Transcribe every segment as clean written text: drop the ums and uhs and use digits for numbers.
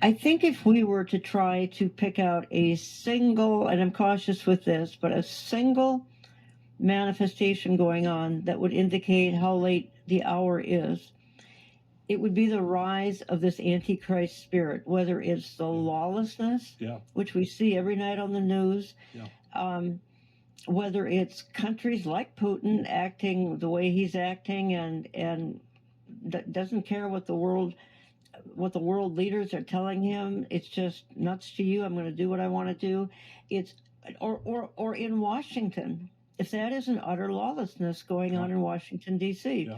I think if we were to try to pick out a single, and I'm cautious with this, but a single manifestation going on that would indicate how late the hour is, it would be the rise of this antichrist spirit, whether it's the lawlessness, which we see every night on the news, um, whether it's countries like Putin acting the way he's acting and doesn't care what the world leaders are telling him. It's just nuts to you. I'm going to do what I want to do. It's or in Washington, if that isn't utter lawlessness going on in Washington D.C.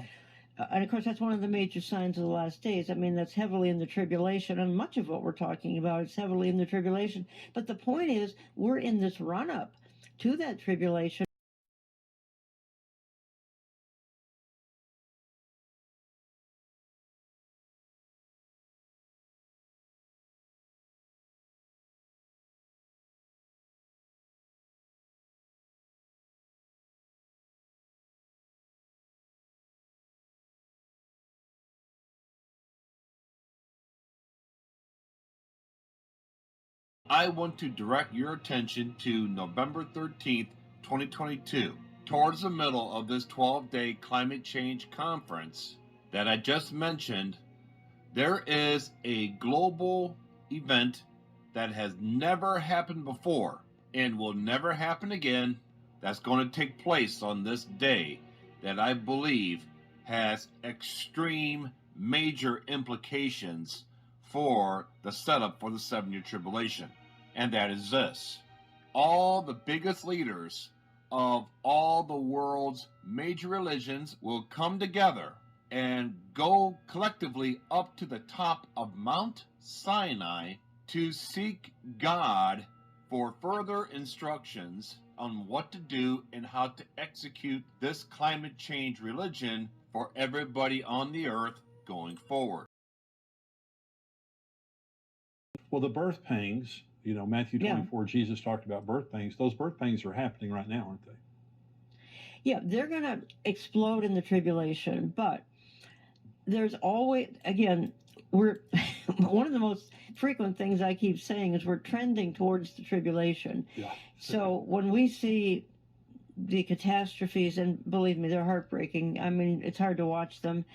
And of course, that's one of the major signs of the last days. I mean, that's heavily in the tribulation, and much of what we're talking about is heavily in the tribulation. But the point is, we're in this run up to that tribulation. I want to direct your attention to November 13th, 2022. Towards the middle of this 12-day climate change conference that I just mentioned, there is a global event that has never happened before and will never happen again that's going to take place on this day that I believe has extreme major implications for the setup for the 7-year tribulation. And that is this: all the biggest leaders of all the world's major religions will come together and go collectively up to the top of Mount Sinai to seek God for further instructions on what to do and how to execute this climate change religion for everybody on the earth going forward. Well, the birth pangs, Matthew 24, Jesus talked about birth pangs. Those birth pangs are happening right now, aren't they? Yeah, they're going to explode in the tribulation, but there's always, again, we're one of the most frequent things I keep saying is we're trending towards the tribulation. Yeah. So when we see the catastrophes, and believe me, they're heartbreaking. I mean, it's hard to watch them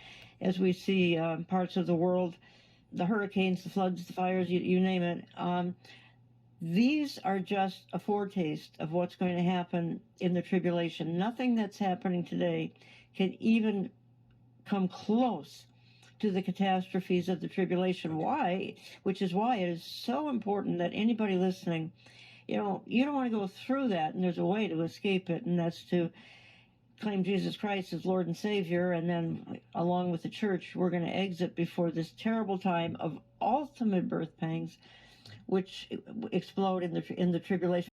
as we see parts of the world, the hurricanes, the floods, the fires, you name it. These are just a foretaste of what's going to happen in the tribulation. Nothing that's happening today can even come close to the catastrophes of the tribulation. Why? Which is why it is so important that anybody listening, you don't want to go through that, and there's a way to escape it, and that's to claim Jesus Christ as Lord and Savior, and then along with the church, we're going to exit before this terrible time of ultimate birth pangs, which explode in the tribulation.